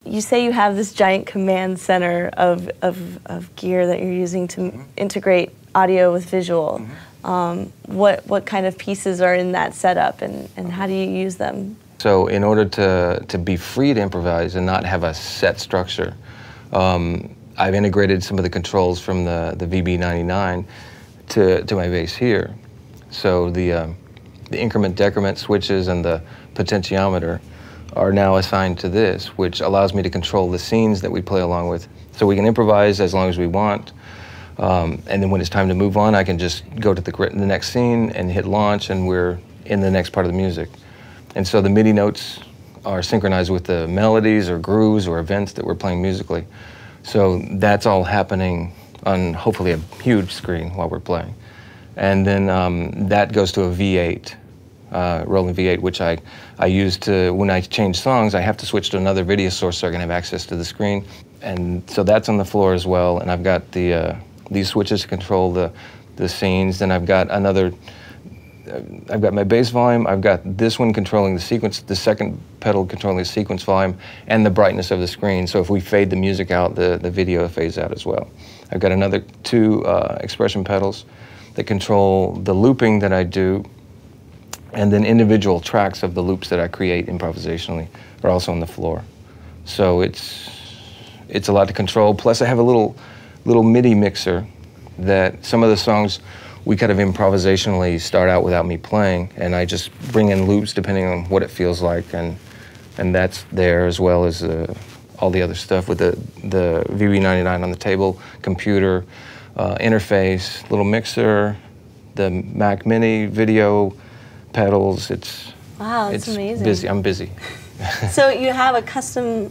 You say you have this giant command center of gear that you're using to integrate audio with visual. What kind of pieces are in that setup, and how do you use them? So in order to be free to improvise and not have a set structure, I've integrated some of the controls from the VB-99 to my bass here. So the increment decrement switches and the potentiometer are now assigned to this, which allows me to control the scenes that we play along with. So we can improvise as long as we want, and then when it's time to move on, I can just go to the next scene and hit launch, and we're in the next part of the music. And so the MIDI notes are synchronized with the melodies or grooves or events that we're playing musically. So that's all happening on hopefully a huge screen while we're playing. And then that goes to a V8. Roland V8, which I use to, when I change songs, I have to switch to another video source so I can have access to the screen. And so that's on the floor as well. And I've got these switches to control the scenes. Then I've got I've got my bass volume. I've got this one controlling the sequence, the second pedal controlling the sequence volume, and the brightness of the screen. So if we fade the music out, the video fades out as well. I've got another two expression pedals that control the looping that I do, and then individual tracks of the loops that I create improvisationally are also on the floor. So it's a lot to control. Plus I have a little MIDI mixer that some of the songs we kind of improvisationally start out without me playing, and I just bring in loops depending on what it feels like, and that's there, as well as all the other stuff with the VB-99 on the table, computer, interface, little mixer, the Mac Mini video pedals. Wow, it's amazing. Busy. I'm busy. So you have a custom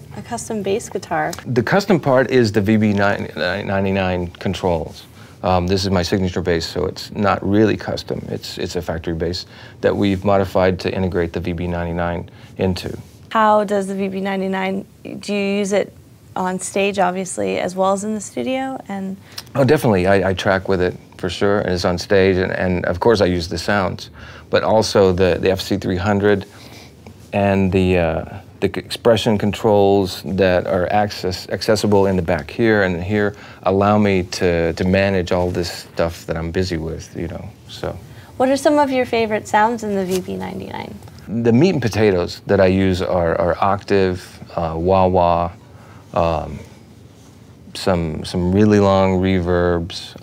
bass guitar. The custom part is the VB-99 controls. This is my signature bass, so it's not really custom. It's a factory bass that we've modified to integrate the VB-99 into. How does the VB-99, do you use it on stage, obviously, as well as in the studio? Oh, definitely. I track with it, for sure, and it's on stage, and of course I use the sounds, but also the FC300 and the expression controls that are accessible in the back here and here allow me to manage all this stuff that I'm busy with, you know, so. What are some of your favorite sounds in the VB-99? The meat and potatoes that I use are octave, wah-wah, some really long reverbs.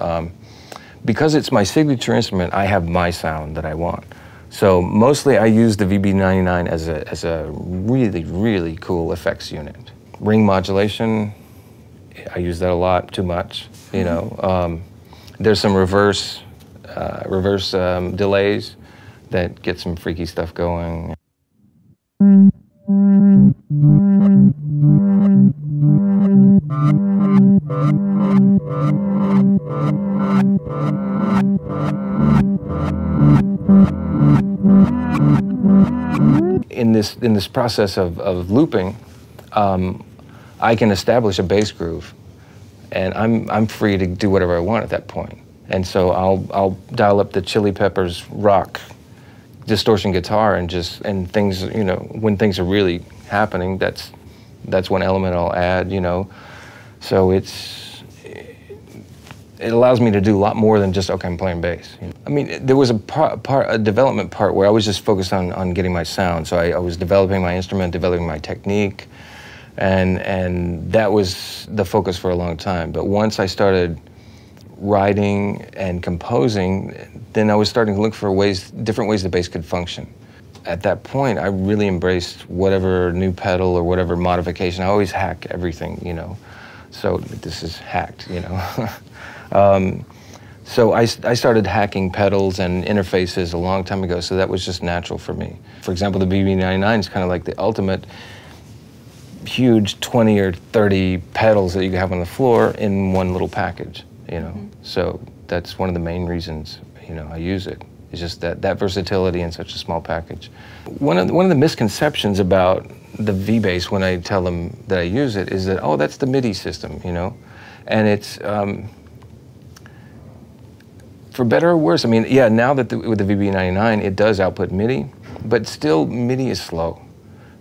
Because it's my signature instrument, I have my sound that I want. So mostly I use the VB-99 as a really, really cool effects unit. Ring modulation, I use that a lot, too much, you know. There's some reverse delays that get some freaky stuff going. In this process of looping, I can establish a bass groove, and I'm free to do whatever I want at that point. And so I'll dial up the Chili Peppers rock distortion guitar and things, you know, when things are really happening, that's one element I'll add, you know. So it allows me to do a lot more than just, okay, I'm playing bass. I mean, there was a development part where I was just focused on getting my sound. So I was developing my instrument, developing my technique, and that was the focus for a long time. But once I started writing and composing, then I was starting to look for different ways the bass could function. At that point, I really embraced whatever new pedal or whatever modification. I always hack everything, you know. So this is hacked, you know. So I started hacking pedals and interfaces a long time ago, so that was just natural for me. For example, the VB-99 is kind of like the ultimate huge 20 or 30 pedals that you can have on the floor in one little package, you know. So that's one of the main reasons, you know, I use it. It's just that versatility in such a small package. One of the misconceptions about the V-Bass when I tell them that I use it is that, oh, that's the MIDI system, you know? And it's, for better or worse, I mean, yeah, now that with the VB-99, it does output MIDI, but still MIDI is slow.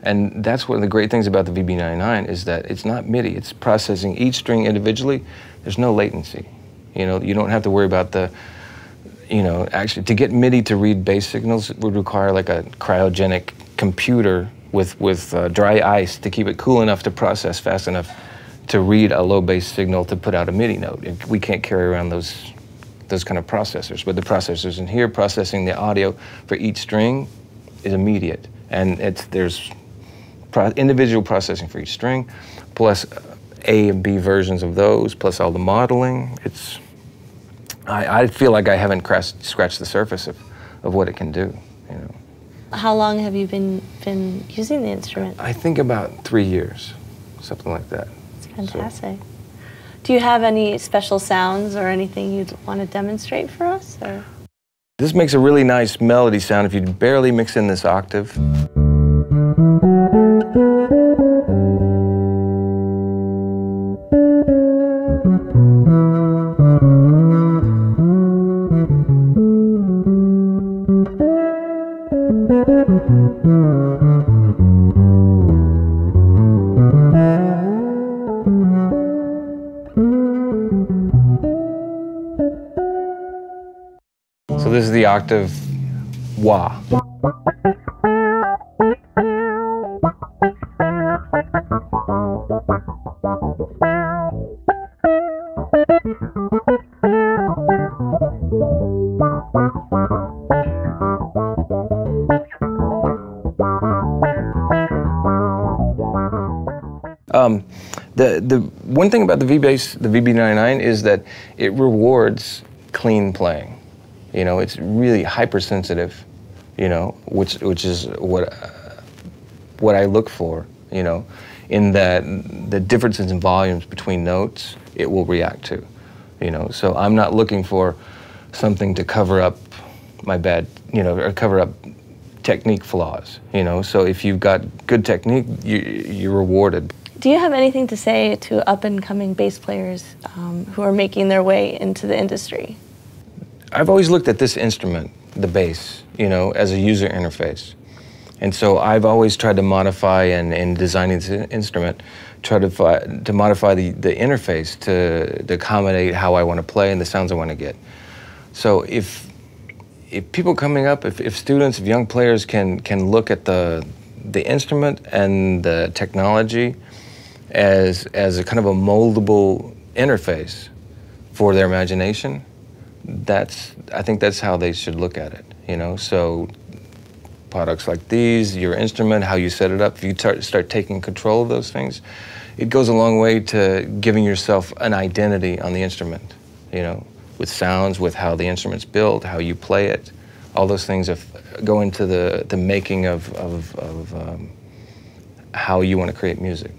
And that's one of the great things about the VB-99 is that it's not MIDI. It's processing each string individually. There's no latency. You know, you don't have to worry about the, you know, actually to get MIDI to read bass signals would require like a cryogenic computer with dry ice to keep it cool enough to process fast enough to read a low bass signal to put out a MIDI note. We can't carry around those kind of processors, but the processors in here processing the audio for each string is immediate, and there's individual processing for each string, plus A and B versions of those, plus all the modeling. I feel like I haven't scratched the surface of what it can do. You know. How long have you been using the instrument? I think about 3 years, something like that. That's fantastic. So. Do you have any special sounds or anything you'd want to demonstrate for us? Or? This makes a really nice melody sound if you barely mix in this octave. So this is the octave wah. The one thing about the VB-99 is that it rewards clean playing. You know, it's really hypersensitive, you know, which is what I look for, you know, in that the differences in volumes between notes, it will react to, you know. So I'm not looking for something to cover up my bad, you know, or cover up technique flaws, you know. So if you've got good technique, you're rewarded. Do you have anything to say to up-and-coming bass players who are making their way into the industry? I've always looked at this instrument, the bass, you know, as a user interface. And so I've always tried to modify, and in designing this instrument, try to modify the interface to accommodate how I want to play and the sounds I want to get. So if people coming up, if students, if young players can look at the instrument and the technology as a kind of a moldable interface for their imagination, I think that's how they should look at it, you know. So products like these, your instrument, how you set it up, if you start taking control of those things, it goes a long way to giving yourself an identity on the instrument, you know, with sounds, with how the instrument's built, how you play it. All those things go into the making of how you want to create music.